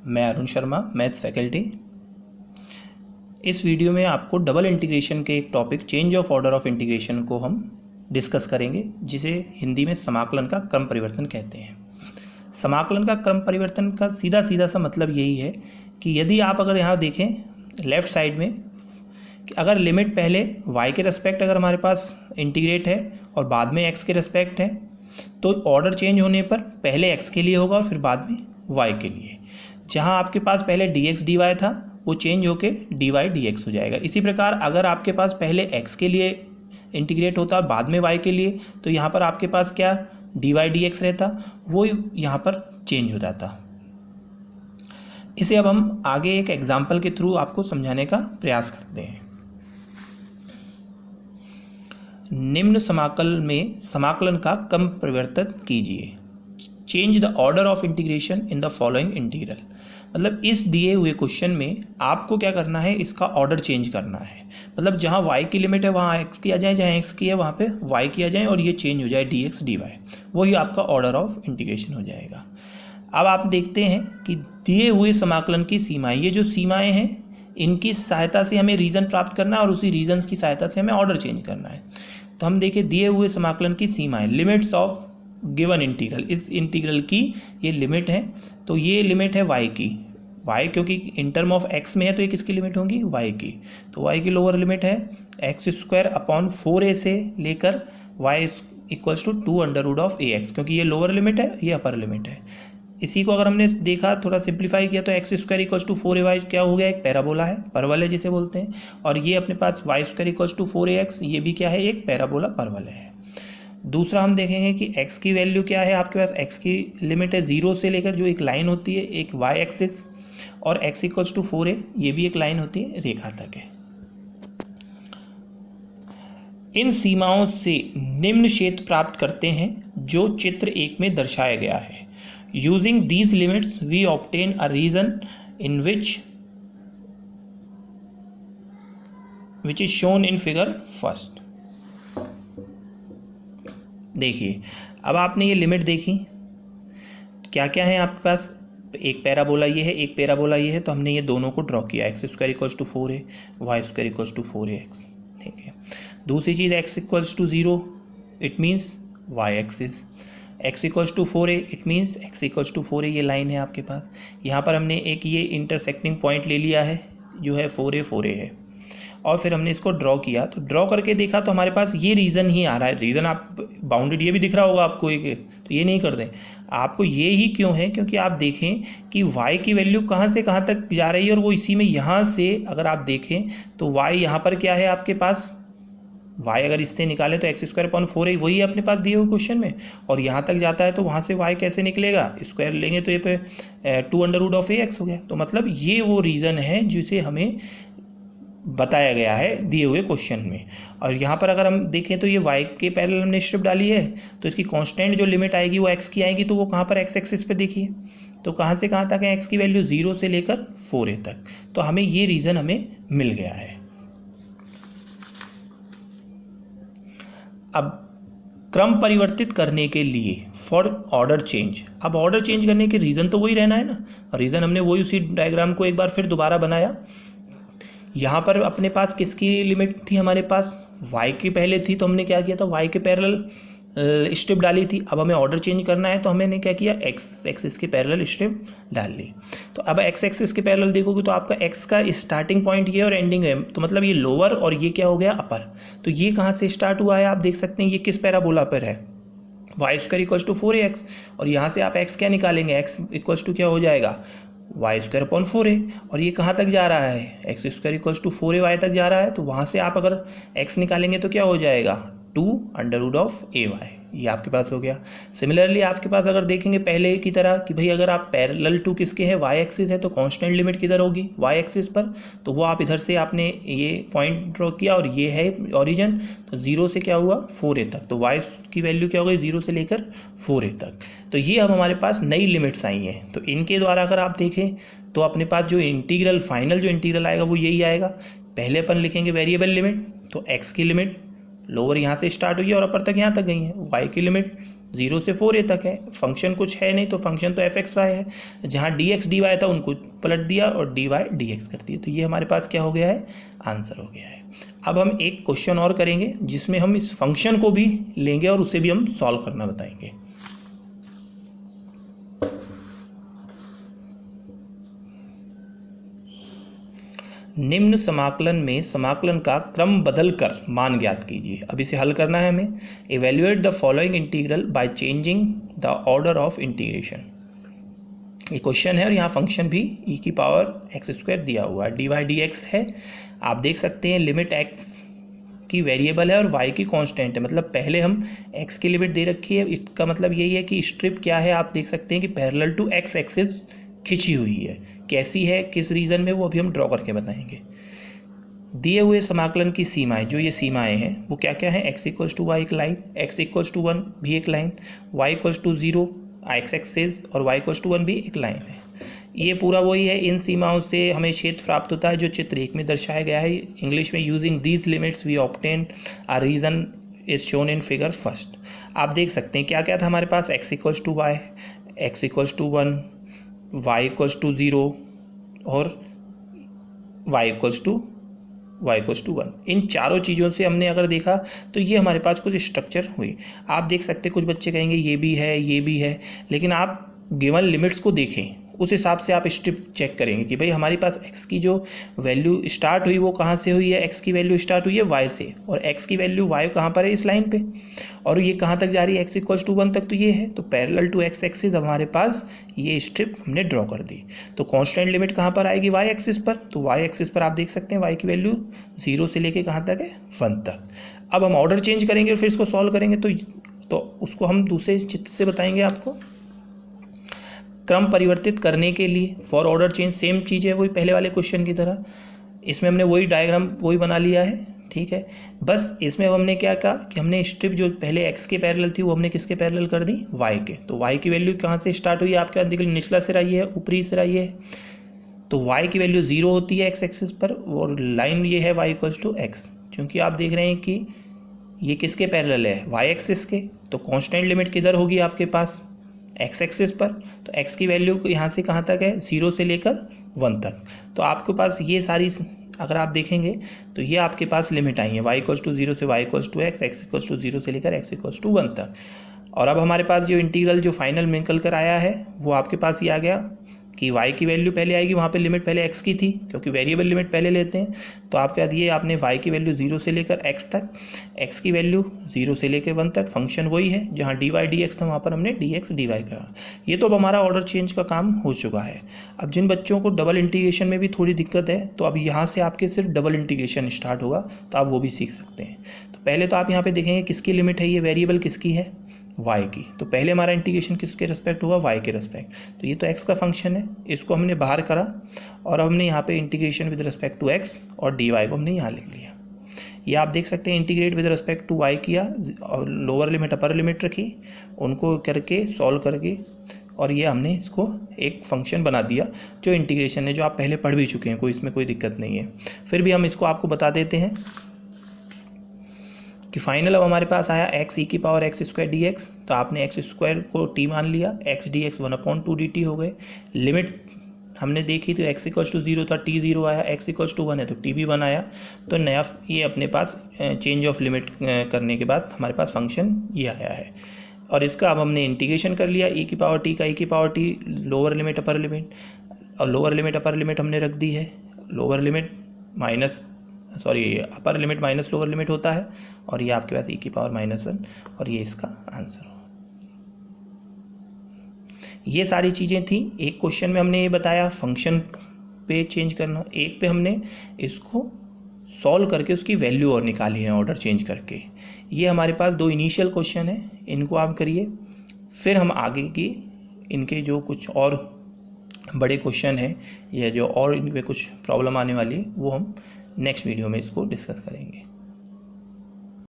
मैं Arun Sharma, maths faculty. इस video में आपको डबल इंटीग्रेशन के एक topic change of order of integration को हम डिस्कस करेंगे, जिसे हिंदी में समाकलन का क्रम परिवर्तन कहते हैं। समाकलन का क्रम परिवर्तन का सीधा सा मतलब यही है कि यदि आप अगर यहाँ देखें लेफ़्ट साइड में कि अगर लिमिट पहले y के रेस्पेक्ट अगर हमारे पास इंटीग्रेट है और बाद में x के रेस्पेक्ट है, तो ऑर्डर चेंज होने पर पहले x के लिए होगा और फिर बाद में y के लिए। जहाँ आपके पास पहले dx dy था वो चेंज होके dy dx हो जाएगा। इसी प्रकार अगर आपके पास पहले x के लिए इंटीग्रेट होता और बाद में y के लिए, तो यहाँ पर आपके पास क्या dy dx रहता, वो यहाँ पर चेंज हो जाता। इसे अब हम आगे एक एग्जाम्पल के थ्रू आपको समझाने का प्रयास करते हैं। निम्न समाकल में समाकलन का क्रम परिवर्तन कीजिए। Change the order of integration in the following integral. मतलब इस दिए हुए क्वेश्चन में आपको क्या करना है, इसका ऑर्डर चेंज करना है। मतलब जहाँ y की लिमिट है वहाँ x किया जाए, जहाँ x की है वहाँ पे y किया जाए और ये चेंज हो जाए dx dy, वही आपका ऑर्डर ऑफ इंटीग्रेशन हो जाएगा। अब आप देखते हैं कि दिए हुए समाकलन की सीमाएं, ये जो सीमाएं हैं इनकी सहायता से हमें रीज़न प्राप्त करना है और उसी रीजन्स की सहायता से हमें ऑर्डर चेंज करना है। तो हम देखें दिए हुए समाकलन की सीमाएं, लिमिट्स ऑफ गिवन इंटीग्रल। इस इंटीग्रल की ये लिमिट है, तो ये लिमिट है y की। y क्योंकि इन टर्म ऑफ x में है तो ये किसकी लिमिट होगी, y की। तो y की लोअर लिमिट है x²/4a से लेकर y इक्वल्स टू 2√(ax), क्योंकि ये लोअर लिमिट है, ये अपर लिमिट है। इसी को अगर हमने देखा थोड़ा सिंप्लीफाई किया तो x²= 4ay क्या हो गया, एक पैराबोला है, परवल है जिसे बोलते हैं। और ये अपने पास y²= 4ax, ये भी क्या है, एक पैराबोला परवल है। दूसरा हम देखेंगे कि x की वैल्यू क्या है, आपके पास x की लिमिट है 0 से लेकर, जो एक लाइन होती है एक y एक्सिस, और x=4a, ये भी एक लाइन होती है, रेखा तक है। इन सीमाओं से निम्न क्षेत्र प्राप्त करते हैं जो चित्र 1 में दर्शाया गया है। Using these limits, we obtain a region in which is shown in figure first। देखिए अब आपने ये लिमिट देखी, क्या क्या है आपके पास, एक पैराबोला ये है, एक पैराबोला ये है, तो हमने ये दोनों को ड्रॉ किया, x²= 4a, y²= 4ax। ठीक है। दूसरी चीज़ x=0, it means y axis, x=4a, it means x=4a, ये लाइन है आपके पास। यहाँ पर हमने एक ये इंटरसेक्टिंग पॉइंट ले लिया है जो है 4a है, और फिर हमने इसको ड्रॉ किया। तो ड्रॉ करके देखा तो हमारे पास ये रीज़न ही आ रहा है। रीज़न आप बाउंडेड ये भी दिख रहा होगा आपको एक, तो ये नहीं कर दें आपको। ये ही क्यों है, क्योंकि आप देखें कि y की वैल्यू कहाँ से कहाँ तक जा रही है, और वो इसी में यहाँ से अगर आप देखें तो y यहाँ पर क्या है आपके पास, y अगर इससे निकाले तो x²/4a वही है अपने पास दिए हुए क्वेश्चन में, और यहाँ तक जाता है तो वहाँ से y कैसे निकलेगा, स्क्वायर लेंगे तो ये पे 2√(ax) हो गया। तो मतलब ये वो रीज़न है जिसे हमें बताया गया है दिए हुए क्वेश्चन में। और यहाँ पर अगर हम देखें तो ये y के पैरेलल हमने स्ट्रिप डाली है, तो इसकी कांस्टेंट जो लिमिट आएगी वो x की आएगी, तो वो कहाँ पर x एक्सिस पे देखिए, तो कहाँ से कहाँ तक है, x की वैल्यू 0 से लेकर 4a तक। तो हमें ये रीज़न हमें मिल गया है। अब क्रम परिवर्तित करने के लिए फॉर ऑर्डर चेंज, अब ऑर्डर चेंज करने के रीज़न तो वही रहना है ना, रीज़न हमने वही उसी डायग्राम को एक बार फिर दोबारा बनाया। यहाँ पर अपने पास किसकी लिमिट थी, हमारे पास y की पहले थी, तो हमने क्या किया था, y के पैरेलल स्ट्रिप डाली थी। अब हमें ऑर्डर चेंज करना है तो हमने क्या किया, x एक्सिस के पैरेलल स्ट्रिप डाल ली। तो अब x एक्सिस के पैरेलल देखोगे तो आपका x का स्टार्टिंग पॉइंट ये और एंडिंग है, तो मतलब ये लोअर और ये क्या हो गया, अपर। तो ये कहाँ से स्टार्ट हुआ है, आप देख सकते हैं ये किस पैराबोला पर है, y²= 4ax, और यहाँ से आप x क्या निकालेंगे, x क्या हो जाएगा, y²/4a, और ये कहाँ तक जा रहा है, x²= 4ay तक जा रहा है। तो वहाँ से आप अगर x निकालेंगे तो क्या हो जाएगा, 2√(ay), ये आपके पास हो गया। सिमिलरली आपके पास अगर देखेंगे पहले की तरह कि भाई अगर आप पैरेलल टू किसके है, y एक्सिस है, तो कांस्टेंट लिमिट किधर होगी, y एक्सिस पर, तो वो आप इधर से आपने ये पॉइंट ड्रॉ किया और ये है ओरिजिन, तो 0 से क्या हुआ 4a तक, तो y की वैल्यू क्या हो गई 0 से लेकर 4a तक। तो ये अब हमारे पास नई लिमिट्स आई हैं। तो इनके द्वारा अगर आप देखें तो अपने पास जो इंटीग्रल फाइनल जो इंटीग्रल आएगा वो यही आएगा। पहले अपन लिखेंगे वेरिएबल लिमिट, तो x की लिमिट लोअर यहाँ से स्टार्ट हुई है और अपर तक यहाँ तक गई है, y की लिमिट 0 से 4a तक है, फंक्शन कुछ है नहीं तो फंक्शन तो fx y है, जहाँ dx dy था उनको पलट दिया और dy dx कर दिया, तो ये हमारे पास क्या हो गया है, आंसर हो गया है। अब हम एक क्वेश्चन और करेंगे जिसमें हम इस फंक्शन को भी लेंगे और उसे भी हम सॉल्व करना बताएंगे। निम्न समाकलन में समाकलन का क्रम बदलकर मान ज्ञात कीजिए। अब इसे हल करना है हमें। Evaluate the following integral by changing the order of integration. ये क्वेश्चन है और यहाँ फंक्शन भी e की पावर x² दिया हुआ है, dy dx है। आप देख सकते हैं लिमिट x की वेरिएबल है और y की कांस्टेंट है, मतलब पहले हम x की लिमिट दे रखी है। इसका मतलब यही है कि स्ट्रिप क्या है, आप देख सकते हैं कि पैरेलल टू x एक्सिस खिंची हुई है। कैसी है, किस रीजन में, वो अभी हम ड्रॉ करके बताएंगे। दिए हुए समाकलन की सीमाएं, जो ये सीमाएं हैं वो क्या क्या है, x = y एक लाइन, x = 1 भी एक लाइन, y = 0 x एक्सिस और y = 1 भी एक लाइन है। ये पूरा वही है। इन सीमाओं से हमें क्षेत्र प्राप्त होता है जो चित्र 1 में दर्शाया गया है। इंग्लिश में using these limits we obtain a region is shown in figure first. आप देख सकते हैं क्या क्या था हमारे पास, x = y, x = 1, y = 0 और y = 1। इन चारों चीज़ों से हमने अगर देखा तो ये हमारे पास कुछ स्ट्रक्चर हुई। आप देख सकते हैं कुछ बच्चे कहेंगे ये भी है, ये भी है, लेकिन आप गिवन लिमिट्स को देखें, उस हिसाब से आप स्ट्रिप चेक करेंगे कि भाई हमारे पास x की जो वैल्यू स्टार्ट हुई वो कहाँ से हुई है, x की वैल्यू स्टार्ट हुई है y से, और x की वैल्यू y कहाँ पर है, इस लाइन पे, और ये कहाँ तक जा रही है, x = 1 तक, तो ये है। तो पैरेलल टू x एक्सिस हमारे पास ये स्ट्रिप हमने ड्रॉ कर दी। तो कांस्टेंट लिमिट कहाँ पर आएगी, y एक्सिस पर, तो y एक्सिस पर आप देख सकते हैं y की वैल्यू 0 से लेके कहाँ तक है, 1 तक। अब हम ऑर्डर चेंज करेंगे और फिर इसको सॉल्व करेंगे, तो उसको हम दूसरे चित्र से बताएंगे आपको। क्रम परिवर्तित करने के लिए फॉर ऑर्डर चेंज सेम चीज़ है, वही पहले वाले क्वेश्चन की तरह। इसमें हमने वही डायग्राम वही बना लिया है, ठीक है। बस इसमें हमने क्या कहा कि हमने स्ट्रिप जो पहले x के पैरेलल थी वो हमने किसके पैरेलल कर दी, y के। तो y की वैल्यू कहाँ से स्टार्ट हुई है आपके पास, देखिए निचला सिरा ये है, ऊपरी सिरा ये है। तो y की वैल्यू 0 होती है x एक्सिस पर, और लाइन ये है y = x। क्योंकि आप देख रहे हैं कि ये किसके पैरेलल है, y एक्सिस के, तो कांस्टेंट लिमिट किधर होगी आपके पास, x एक्सिस पर। तो x की वैल्यू यहाँ से कहाँ तक है, 0 से लेकर 1 तक। तो आपके पास ये सारी अगर आप देखेंगे तो ये आपके पास लिमिट आई है, y = 0 से y = x, x = 0 से लेकर x = 1 तक। और अब हमारे पास जो इंटीग्रल जो फाइनल में निकल कर आया है वो आपके पास ये आ गया कि y की वैल्यू पहले आएगी, वहाँ पे लिमिट पहले x की थी क्योंकि वेरिएबल लिमिट पहले लेते हैं। तो आपके पास ये आपने y की वैल्यू 0 से लेकर x तक, x की वैल्यू 0 से लेकर 1 तक, फंक्शन वही है, जहाँ dy dx था वहाँ पर हमने dx dy करा। ये तो अब हमारा ऑर्डर चेंज का काम हो चुका है। अब जिन बच्चों को डबल इंटीग्रेशन में भी थोड़ी दिक्कत है, तो अब यहाँ से आपके सिर्फ डबल इंटीग्रेशन स्टार्ट होगा, तो आप वो भी सीख सकते हैं। तो पहले तो आप यहाँ पर देखेंगे किसकी लिमिट है, ये वेरिएबल किसकी है, y की। तो पहले हमारा इंटीग्रेशन किसके रिस्पेक्ट होगा, y के रिस्पेक्ट। तो ये तो x का फंक्शन है, इसको हमने बाहर करा और हमने यहाँ पे integration with respect to x और dy को हमने यहाँ लिख लिया। ये आप देख सकते हैं integrate with respect to y किया और लोअर लिमिट अपर लिमिट रखी, उनको करके सॉल्व करके, और ये हमने इसको एक फंक्शन बना दिया जो इंटीग्रेशन है, जो आप पहले पढ़ भी चुके हैं, कोई इसमें कोई दिक्कत नहीं है। फिर भी हम इसको आपको बता देते हैं कि फाइनल अब हमारे पास आया x e⁻x² dx। तो आपने x² को t मान लिया, x dx 1/2 dt हो गए। लिमिट हमने देखी तो x = 0 था, t 0 आया, x = 1 है तो t भी 1 आया। तो नया ये अपने पास चेंज ऑफ लिमिट करने के बाद हमारे पास फंक्शन ये आया है, और इसका अब हमने इंटीग्रेशन कर लिया। e⁻t का e⁻t lower limit upper limit, और लोअर लिमिट अपर लिमिट हमने रख दी है, lower limit upper limit minus lower limit होता है, और ये आपके पास e⁻−1, और ये इसका आंसर हो। ये सारी चीज़ें थी। एक क्वेश्चन में हमने ये बताया फंक्शन पे चेंज करना, एक पे हमने इसको सॉल्व करके उसकी वैल्यू और निकाली है ऑर्डर चेंज करके। ये हमारे पास 2 इनिशियल क्वेश्चन है, इनको आप करिए। फिर हम आगे की इनके जो कुछ और बड़े क्वेश्चन है या जो और इनमें कुछ प्रॉब्लम आने वाली है वो हम नेक्स्ट वीडियो में इसको डिस्कस करेंगे।